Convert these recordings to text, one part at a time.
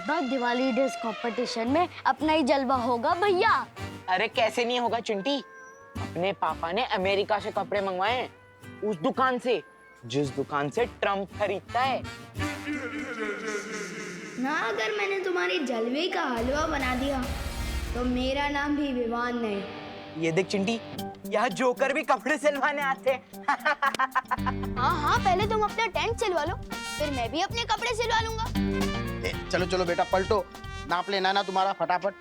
बार Diwali dress competition में अपना ही जलवा होगा भैया। अरे कैसे नहीं होगा चिंटी, अपने पापा ने अमेरिका से कपड़े मंगवाए हैं, उस दुकान से जिस दुकान से ट्रम्प खरीदता है ना। अगर मैंने तुम्हारी जलवे का हलवा बना दिया तो मेरा नाम भी विवान नहीं। ये देख चिंटी, यहाँ जोकर भी कपड़े सिलवाने आते हैं। हाँ, पहले तुम अपना टेंट सिलवा लो, फिर मैं भी अपने कपड़े सिलवा लूंगा। चलो चलो बेटा पलटो, नाप लेना ना तुम्हारा फटाफट।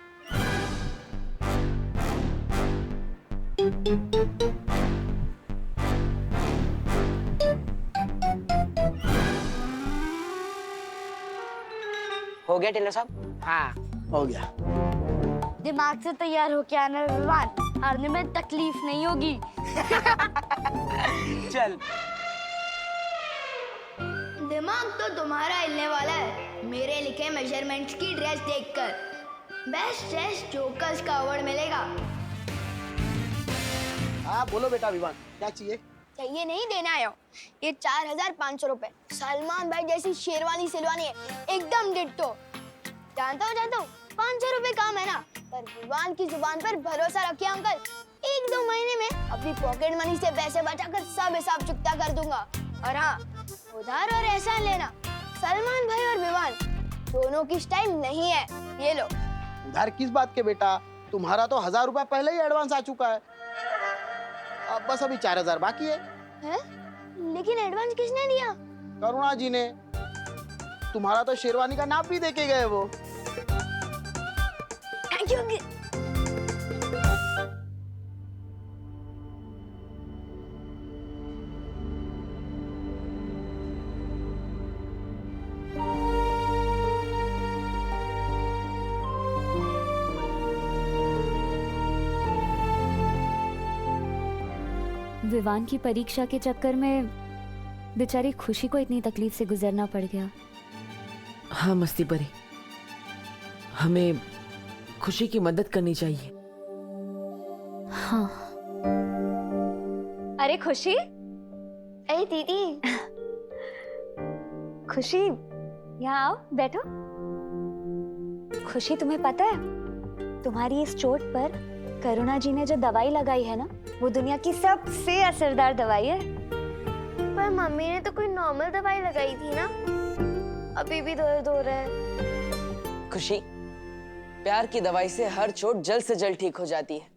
हो गया टेलर साहब? हाँ हो गया। दिमाग से तैयार होके आना विवान, हारने में तकलीफ नहीं होगी। चल। दिमाग तो तुम्हारा हिलने वाला है मेरे लिखे मेजरमेंट्स की ड्रेस देखकर। बेस्ट ड्रेस जोकर्स का अवार्ड मिलेगा। हाँ बोलो बेटा विवान, क्या चाहिए? चाहिए नहीं, देना आया हूँ। ये 4500 रुपए। सलमान भाई जैसी शेरवानी सिलवानी है, एकदम डिट्टो। जानता हूँ 500 रुपए काम है ना, पर विवान की जुबान पर भरोसा रखिए अंकल। 1-2 महीने में अपनी पॉकेट मनी से पैसे बचाकर सब हिसाब चुकता कर दूंगा। और हाँ, उधार और एहसान लेना सलमान भाई और विवान दोनों की स्टाइल नहीं है। ये लो। उधार किस बात के बेटा, तुम्हारा तो 1000 रुपए पहले ही एडवांस आ चुका है। अब बस अभी 4000 बाकी है। लेकिन एडवांस किसने दिया? करुणा जी ने। तुम्हारा तो शेरवानी का नाप भी देके गए वो। Thank you uncle. विवान की परीक्षा के चक्कर में बेचारी खुशी को इतनी तकलीफ से गुजरना पड़ गया। हाँ मस्ती परी, हमें खुशी की मदद करनी चाहिए। हाँ। अरे खुशी, अरे दीदी। खुशी यहाँ आओ, बैठो। खुशी तुम्हें पता है, तुम्हारी इस चोट पर करुणा जी ने जो दवाई लगाई है ना, वो दुनिया की सबसे असरदार दवाई है। पर मम्मी ने तो कोई नॉर्मल दवाई लगाई थी ना, अभी भी दर्द हो रहा है। खुशी, प्यार की दवाई से हर चोट जल्द से जल्द ठीक हो जाती है,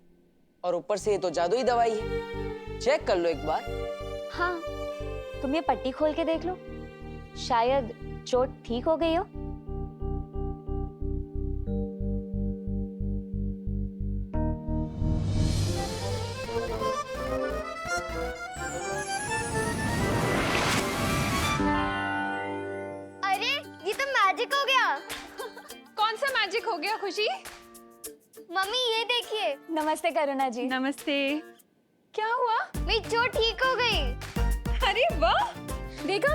और ऊपर से ये तो जादुई दवाई है। चेक कर लो एक बार। हाँ, तुम ये पट्टी खोल के देख लो, शायद चोट ठीक हो गई हो। अरे ये तो मैजिक हो गया। कौन सा मैजिक हो गया खुशी? मम्मी ये देखिए। नमस्ते करुणा जी। नमस्ते। क्या हुआ? मेरी चोट ठीक हो गई। अरे वाह, देखा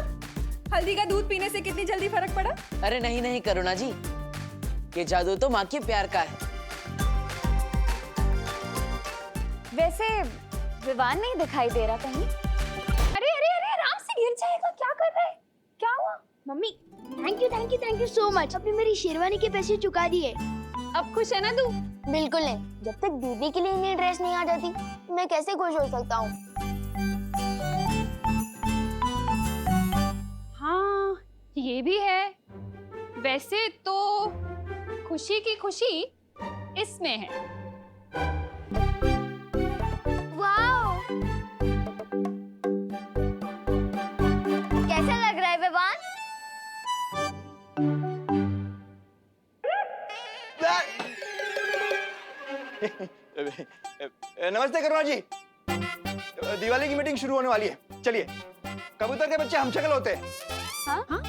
हल्दी का दूध पीने से कितनी जल्दी फर्क पड़ा। अरे नहीं नहीं करुणा जी, ये जादू तो माँ के प्यार का है। वैसे विवान नहीं दिखाई दे रहा कहीं। अरे अरे अरे, आराम से गिर जाएगा, क्या कर रहा है? क्या हुआ? Mummy thank you so much. आपने मेरी शेरवानी के पैसे चुका दिए। अब खुश है ना तू? बिल्कुल नहीं, जब तक दीदी के लिए नई ड्रेस नहीं आ जाती मैं कैसे खुश हो सकता हूँ। हाँ ये भी है। वैसे तो खुशी की खुशी इसमें है। वाओ, कैसा लग रहा है विवान? नमस्ते करुणा जी, दिवाली की मीटिंग शुरू होने वाली है, चलिए। कबूतर के बच्चे हम शक्ल होते हैं। हाँ?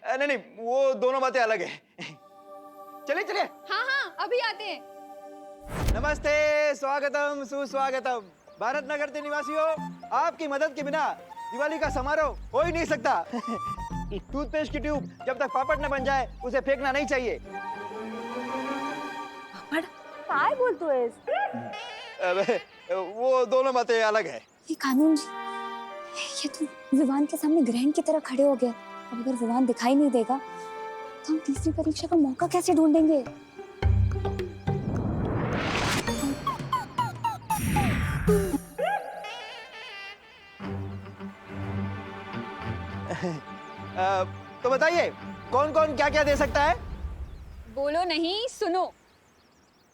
नहीं नहीं, वो दोनों बातें अलग है। चलिए चलिए। हाँ हाँ अभी आते हैं। नमस्ते, स्वागतम सुस्वागतम। भारत नगर के निवासियों, आपकी मदद के बिना दिवाली का समारोह हो ही नहीं सकता। टूथपेस्ट की ट्यूब जब तक पापड़ न बन जाए उसे फेंकना नहीं चाहिए। काय बोलतो है? वो दोनों बातें अलग है। ये कानून जी, ये तो विवान के सामने ग्रहण की तरह खड़े हो गए। अब अगर विवान दिखाई नहीं देगा तो हम तीसरी परीक्षा का मौका कैसे ढूंढेंगे? तो बताइए कौन कौन क्या क्या दे सकता है? बोलो नहीं, सुनो।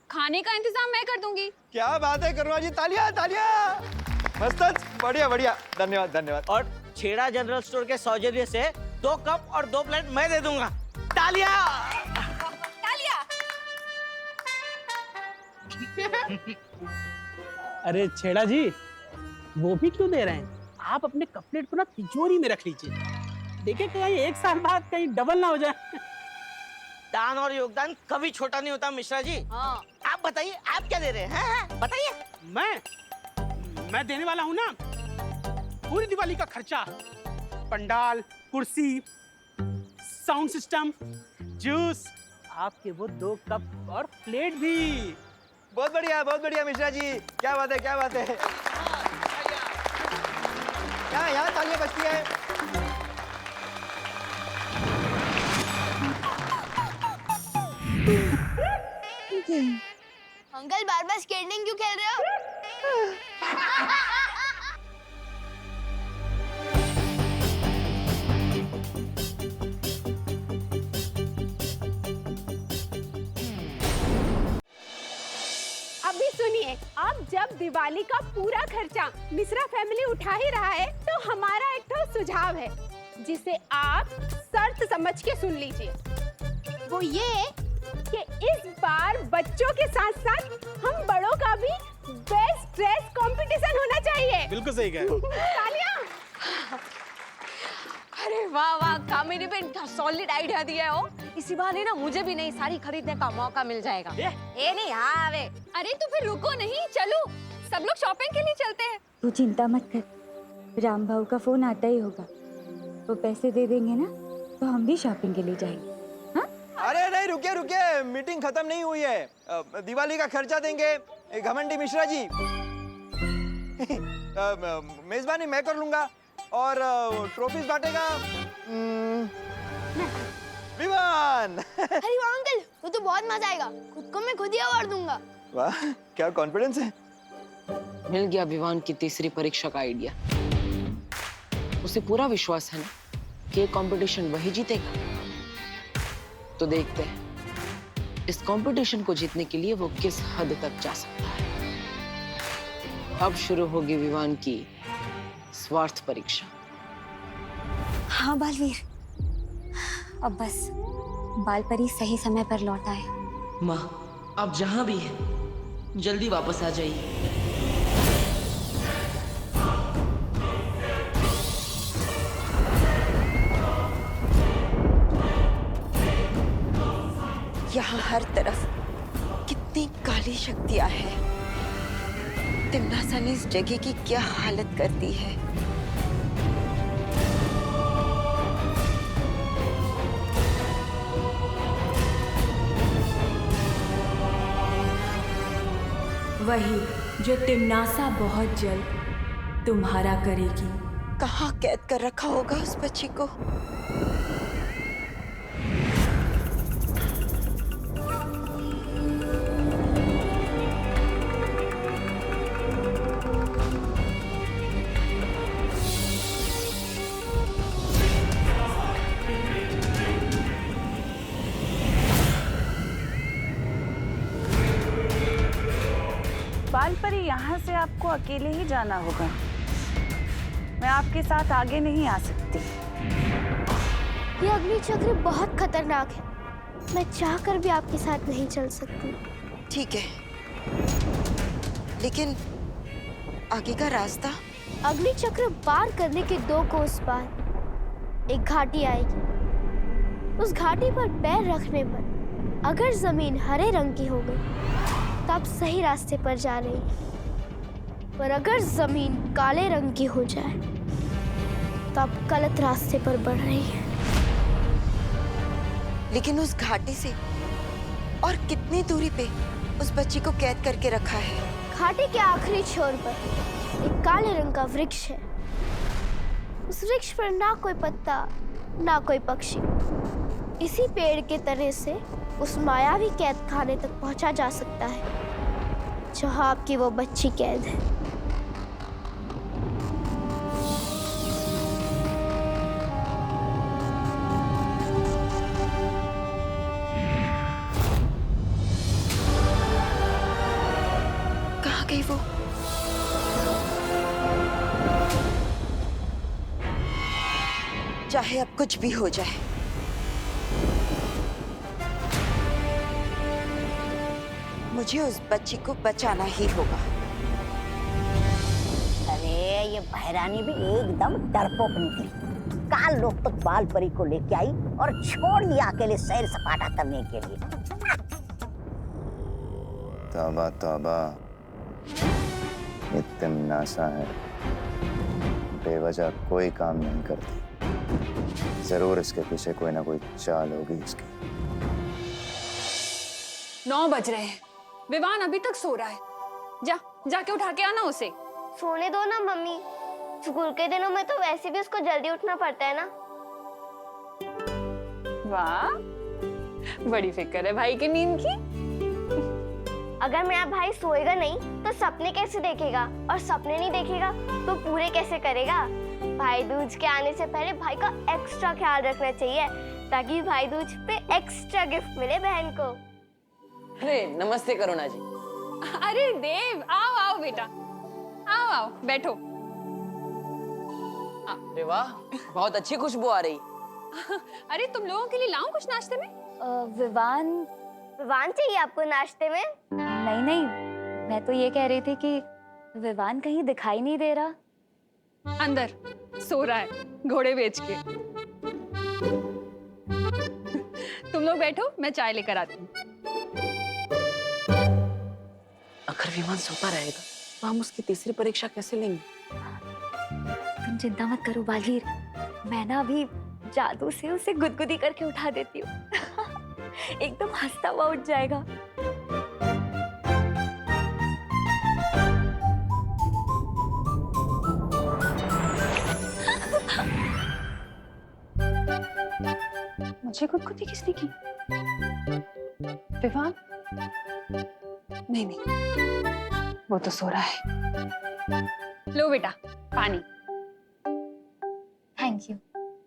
खाने का इंतजाम मैं कर दूंगी। क्या बात है करुणा जी, तालियां तालियां। मस्त, बढ़िया बढ़िया, धन्यवाद धन्यवाद। और छेड़ा जनरल स्टोर के सौजन्य से 2 कप और 2 प्लेट मैं दे दूंगा। तालियां। अरे छेड़ा जी, वो भी क्यों दे रहे हैं? आप अपने कपलेट को ना तिजोरी में रख लीजिए। देखिए कहीं 1 साल बाद कहीं डबल ना हो जाए। दान और योगदान कभी छोटा नहीं होता मिश्रा जी। हाँ। आप बताइए, आप क्या दे रहे हैं? बताइए। मैं देने वाला हूँ ना पूरी दिवाली का खर्चा, पंडाल, कुर्सी, साउंड सिस्टम, जूस, आपके वो 2 कप और प्लेट भी। बहुत बढ़िया मिश्रा जी, क्या बात है क्या बात है। यहाँ तालियां बजती है। अंकल बार बार स्केटिंग क्यों खेल रहे हो? अभी सुनिए, अब जब दिवाली का पूरा खर्चा मिश्रा फैमिली उठा ही रहा है तो हमारा एक तो सुझाव है जिसे आप शर्त समझ के सुन लीजिए। वो ये कि इस बार बच्चों के साथ साथ हम बड़ों का भी बेस्ट ड्रेस कंपटीशन होना चाहिए। बिल्कुल सही कह रहे हो। तालियां। अरे वाह वाह, कामिनी बेन क्या सॉलिड आइडिया दिया है। इसी बहाने ना मुझे भी नई साड़ी खरीदने का मौका मिल जाएगा। ये नहीं, हाँ वे। अरे तो फिर रुको नहीं, चलो सब लोग शॉपिंग के लिए चलते हैं। तू चिंता मत कर, राम भाऊ का फोन आता ही होगा। वो पैसे दे देंगे ना तो हम भी शॉपिंग के लिए जाएंगे। अरे नहीं, रुकिए, मीटिंग खत्म नहीं हुई है। दिवाली का खर्चा देंगे घमंडी मिश्रा जी। मेजबानी मैं कर लूंगा और ट्रॉफीज बांटेगा विवान। अरे वाह अंकल, वो तो बहुत मजा आएगा। खुद को मैं खुद ही अवार्ड दूंगा। वाह, क्या कॉन्फिडेंस है। मिल गया विवान की तीसरी परीक्षा का आइडिया। उसे पूरा विश्वास है ना कि ये कंपटीशन वही जीतेगा। तो देखते हैं इस कंपटीशन को जीतने के लिए वो किस हद तक जा सकता है। अब शुरू होगी विवान की स्वार्थ परीक्षा। हाँ बालवीर, अब बस बालपरी सही समय पर लौट आए। माँ, आप जहाँ भी हैं जल्दी वापस आ जाइए। यहाँ हर तरफ कितनी काली शक्तियाँ हैं। तिम्नासा ने इस जगह की क्या हालत कर दी है। वही जो तिम्नासा बहुत जल्द तुम्हारा करेगी। कहाँ कैद कर रखा होगा उस बच्ची को? बालपरी, यहाँ से आपको अकेले ही जाना होगा। मैं आपके साथ आगे नहीं आ सकती। ये अग्नि चक्र बहुत खतरनाक है। मैं चाहकर भी आपके साथ नहीं चल सकती। ठीक है, लेकिन आगे का रास्ता? अग्नि चक्र पार करने के 2 कोस पार एक घाटी आएगी। उस घाटी पर पैर रखने पर अगर जमीन हरे रंग की हो गई तो आप सही रास्ते पर जा रही हैं। पर अगर जमीन काले रंग की हो जाए तो आप गलत रास्ते पर बढ़ रही हैं। लेकिन उस घाटी से और कितनी दूरी पे उस बच्ची को कैद करके रखा है? घाटी के आखिरी छोर पर एक काले रंग का वृक्ष है। उस वृक्ष पर ना कोई पत्ता ना कोई पक्षी। इसी पेड़ के तने से उस मायावी कैद खाने तक पहुंचा जा सकता है जहां आपकी वो बच्ची कैद है। कहाँ गई वो? चाहे अब कुछ भी हो जाए, मुझे उस बच्ची को बचाना ही होगा। अरे ये बहरानी भी एकदम डरपोक निकली। काल लोग तक बाल परी को लेके आई और छोड़ दिया अकेले सैर सपाटा करने के लिए। तौबा तौबा, ये तिमनासा है, बेवजह कोई काम नहीं करती। जरूर इसके पीछे कोई ना कोई चाल होगी इसकी। 9 बज रहे हैं, विवान अभी तक सो रहा है। जाके उठा के आना उसे। सोने दो ना मम्मी, स्कूल के दिनों में तो वैसे भी उसको जल्दी उठना पड़ता है ना। वाह, बड़ी फिक्र है भाई की नींद की। अगर मेरा भाई सोएगा नहीं तो सपने कैसे देखेगा, और सपने नहीं देखेगा तो पूरे कैसे करेगा। भाई दूज के आने से पहले भाई का एक्स्ट्रा ख्याल रखना चाहिए ताकि भाई दूज पे एक्स्ट्रा गिफ्ट मिले बहन को। अरे नमस्ते करुणा जी। अरे देव, आओ आओ बेटा, आओ आओ बैठो। अरे वाह, बहुत अच्छी खुशबू आ रही। अरे तुम लोगों के लिए लाऊं कुछ नाश्ते में? विवान चाहिए आपको नाश्ते में? नहीं नहीं, मैं तो ये कह रही थी कि विवान कहीं दिखाई नहीं दे रहा। अंदर सो रहा है घोड़े बेच के। तुम लोग बैठो, मैं चाय लेकर आती हूँ। अगर विमान सोता रहेगा तो हम उसकी तीसरी परीक्षा कैसे लेंगे? तुम चिंता मत करो बालवीर, मैं ना अभी जादू से उसे गुदगुदी करके उठा देती हूँ। एकदम हंसता हुआ उठ जाएगा। मुझे गुदगुदी किसने की? विवान? नहीं नहीं, वो तो सो रहा है। लो बेटा पानी। Thank you.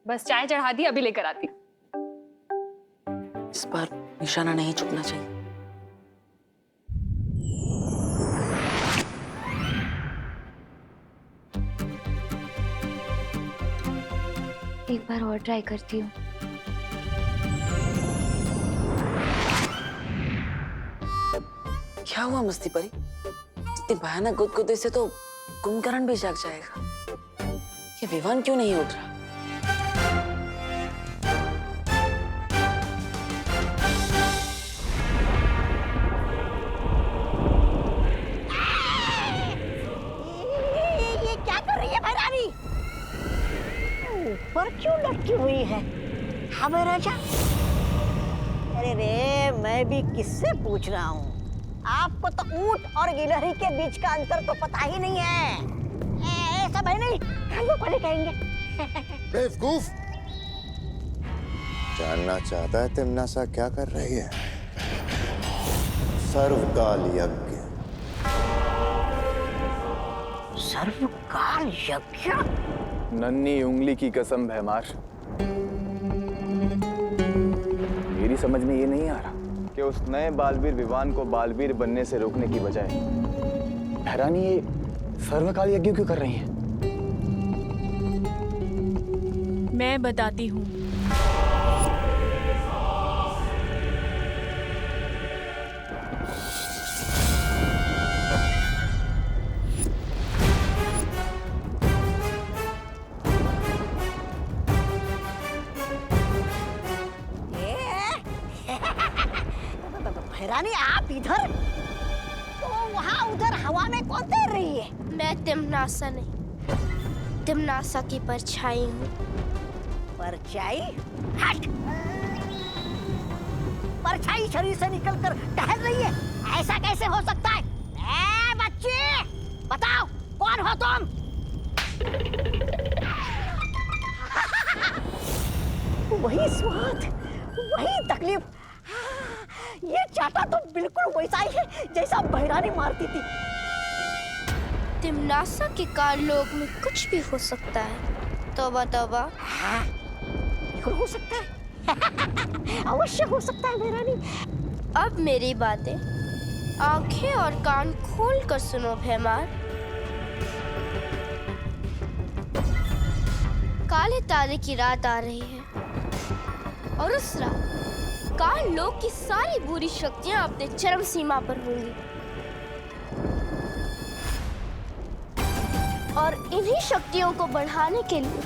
बस चाय चढ़ा दी, अभी लेकर आती। इस बार निशाना नहीं चुकना चाहिए। एक बार और ट्राई करती हूँ। क्या हुआ मस्ती परी? इतनी भयानक गुदगुदी से तो कुंभकर्ण भी जाग जाएगा। ये विवान क्यों नहीं उठ रहा? ये क्या कर रही है बहरानी? ऊपर क्यों लटकी हुई है? हमें राजा? अरे रे, मैं भी किससे पूछ रहा हूँ? आपको तो ऊंट और गिलहरी के बीच का अंतर तो पता ही नहीं है। ऐसा भाई नहीं, हम पहले कहेंगे। बेवकूफ! जानना चाहता है तिमनासा क्या कर रही है? सर्वकाल यज्ञ। सर्वकाल यज्ञ? नन्ही उंगली की कसम भैमार, मेरी समझ में ये नहीं आ रहा कि उस नए बालवीर विवान को बालवीर बनने से रोकने की बजाय बहरानी ये सर्वकाल यज्ञ क्यों कर रही हैं? मैं बताती हूँ। बहरानी आप इधर, तो वहाँ उधर हवा में कौन तैर रही है? मैं तिमनासा नहीं, तिमनासा की परछाई हूँ। परछाई? हट! परछाई शरीर से निकलकर टहल रही है, ऐसा कैसे हो सकता है? ए बच्चे, बताओ कौन हो तुम? वही स्वाद, वही तकलीफ। हाँ, ये चाटा तो बिल्कुल वैसा ही है जैसा बहरानी मारती थी। तिमनासा के कारलोक में कुछ भी हो सकता है। तौबा तौबा। हाँ, बिल्कुल हो सकता है। अवश्य हो सकता है बहरानी। अब मेरी बातें आंखें और कान खोल कर सुनो भैमार। काले तारे की रात आ रही है और उस रात काल लोक की सारी बुरी शक्तियां अपने चरम सीमा पर होंगी और इन्हीं शक्तियों को बढ़ाने के लिए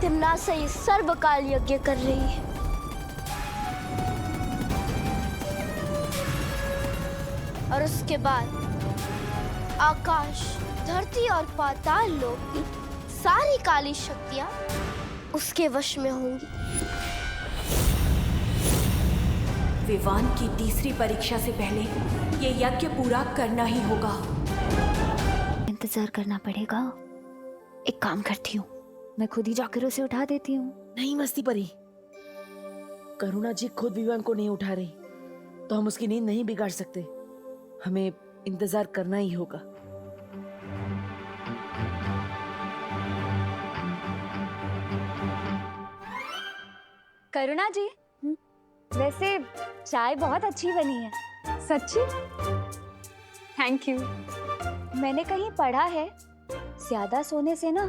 तिमनासा ये सर्वकाल यज्ञ कर रही है। और उसके बाद आकाश, धरती और पाताल लोक की सारी काली शक्तियां उसके वश में होंगी। विवान की तीसरी परीक्षा से पहले ये यज्ञ पूरा करना ही होगा। इंतजार करना पड़ेगा। एक काम करती हूँ, मैं खुद ही जाकर उसे उठा देती हूँ। नहीं मस्ती परी, करुणा जी खुद विवान को नहीं उठा रही तो हम उसकी नींद नहीं बिगाड़ सकते। हमें इंतजार करना ही होगा। करुणा जी, वैसे चाय बहुत अच्छी बनी है। सच्ची? Thank you. मैंने कहीं पढ़ा है ज्यादा सोने से ना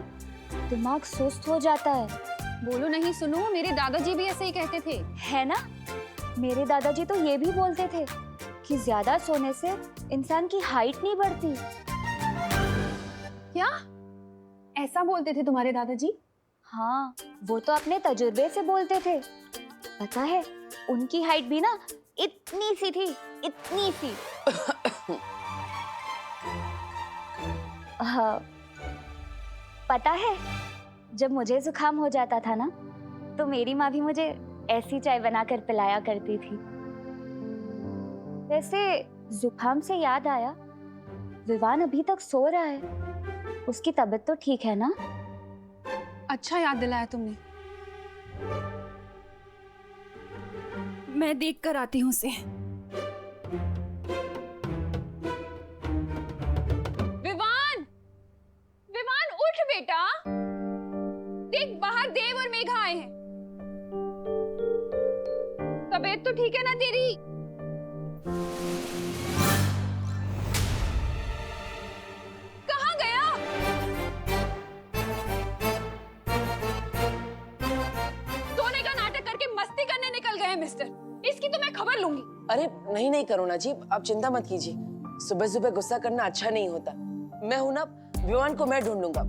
दिमाग सुस्त हो जाता है। बोलो नहीं सुनो, मेरे दादाजी भी ऐसे ही कहते थे। है ना, मेरे दादाजी तो ये भी बोलते थे कि ज्यादा सोने से इंसान की हाइट नहीं बढ़ती। क्या ऐसा बोलते थे तुम्हारे दादाजी? हाँ, वो तो अपने तजुर्बे से बोलते थे। पता है, उनकी हाइट भी ना इतनी सी थी, इतनी सी। हाँ, पता है, जब मुझे जुकाम हो जाता था ना, तो मेरी माँ भी मुझे ऐसी चाय बनाकर पिलाया करती थी। वैसे जुकाम से याद आया, विवान अभी तक सो रहा है। उसकी तबीयत तो ठीक है ना? अच्छा याद दिलाया तुमने। मैं देख कर आती हूँ उसे। विवान, विवान उठ बेटा। देख बाहर देव और मेघा आए हैं। तबीयत तो ठीक है ना तेरी? कहाँ गया? सोने का नाटक करके मस्ती करने निकल गए मिस्टर। इसकी तो मैं खबर लूंगी। अरे नहीं नहीं करुणा जी, आप चिंता मत कीजिए। सुबह सुबह गुस्सा करना अच्छा नहीं होता। मैं हूं ना, विवान को मैं ढूंढ लूंगा।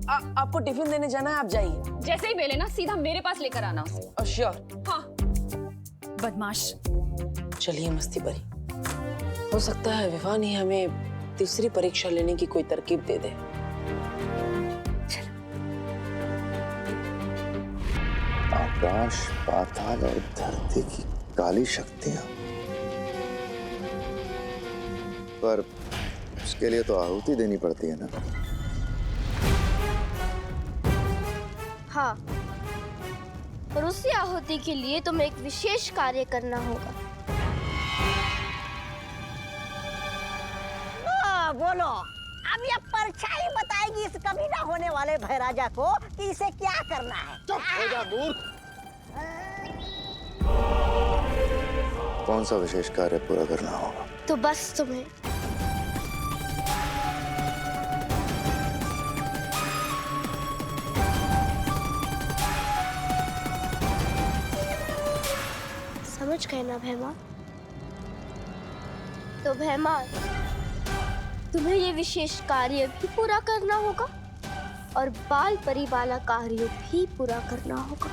आपको टिफिन देने जाना है, आप जाइए। जैसे ही मिले ना सीधा मेरे पास लेकर आना उसे। श्योर। हाँ। बदमाश। चलिए मस्ती परी, हो सकता है विवान ही हमें तीसरी परीक्षा लेने की कोई तरकीब दे दे। आकाश, पाताल और धरती की काली शक्तियां, पर उसके लिए तो आहुति देनी पड़ती है ना। हाँ, और उसी आहुति के लिए तुम्हें एक विशेष कार्य करना होगा। बोलो, अब ये परछाई बताएगी इस कभी ना होने वाले भैराजा को कि इसे क्या करना है। चुप हो जा मूर्ख। कौन सा विशेष कार्य पूरा करना होगा? तो बस तुम्हें समझ गए ना भैमा? तो भैमा, तुम्हें ये विशेष कार्य भी पूरा करना होगा और बाल परी वाला कार्य भी पूरा करना होगा।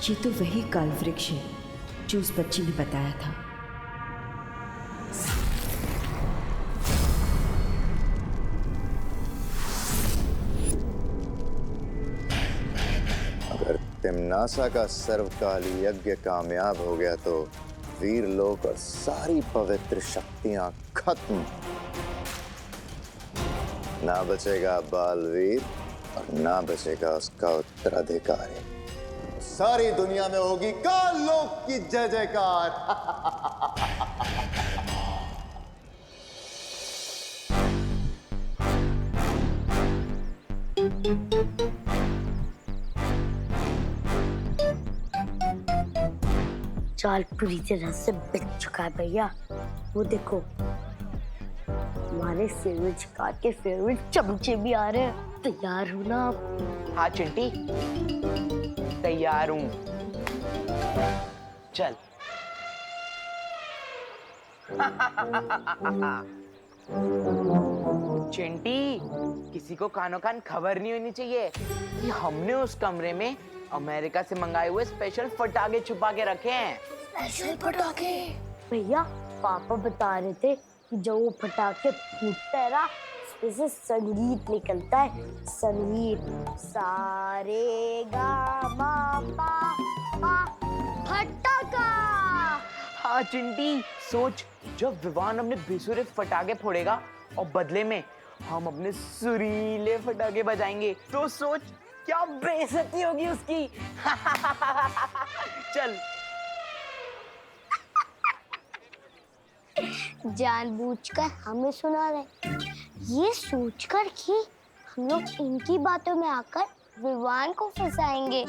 ये तो वही काल वृक्ष है जो उस बच्ची ने बताया था। अगर नासा का सर्वकाली यज्ञ कामयाब हो गया तो वीर लोक और सारी पवित्र शक्तियां खत्म। ना बचेगा बालवीर और ना बचेगा उसका उत्तराधिकारी। सारी दुनिया में होगी काल लोक की जय जयकार। चाल पूरी तरह से बिक चुका है भैया। वो देखो हमारे फेवरेट शिकार के फेवरेट चमचे भी आ रहे हैं। तैयार हो ना आप? हाँ चिंटी, तैयार हूँ। चल। चिंटी, किसी को कानो कान खबर नहीं होनी चाहिए कि हमने उस कमरे में अमेरिका से मंगाए हुए स्पेशल पटाखे छुपा के रखे हैं। स्पेशल पटाखे? भैया पापा बता रहे थे कि जब वो पटाखे फूटते हैं ना, उसमें से संगीत निकलता है। संगीत सारे गा मा पा पा फटाका। हाँ चिंटी, सोच जब विवान अपने बेसुरे फटाके फोड़ेगा और बदले में हम अपने सुरीले फटाके बजाएंगे, तो सोच क्या बेइज्जती होगी उसकी। चल। जानबूझकर हमें सुना रहे, ये सोचकर कि हम लोग इनकी बातों में आकर विवान को फंसाएंगे।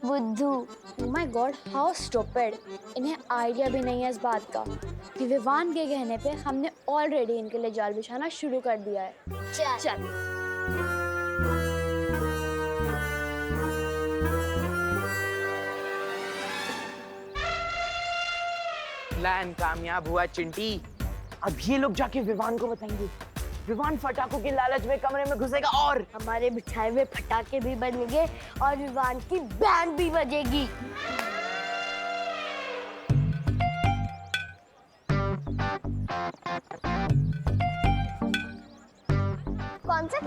बुद्धू। Oh my God, how stupid! इन्हें आइडिया भी नहीं है इस बात का कि विवान के कहने पे हमने ऑलरेडी इनके लिए जाल बिछाना शुरू कर दिया है। चल। प्लान कामयाब हुआ चिंटी। अब ये लोग जाके विवान को बताएंगे। विवान फटाकों के लालच में कमरे में घुसेगा और हमारे बिछाए हुए फटाके भी बनेंगे और विवान की बैंड भी बजेगी। कौन सा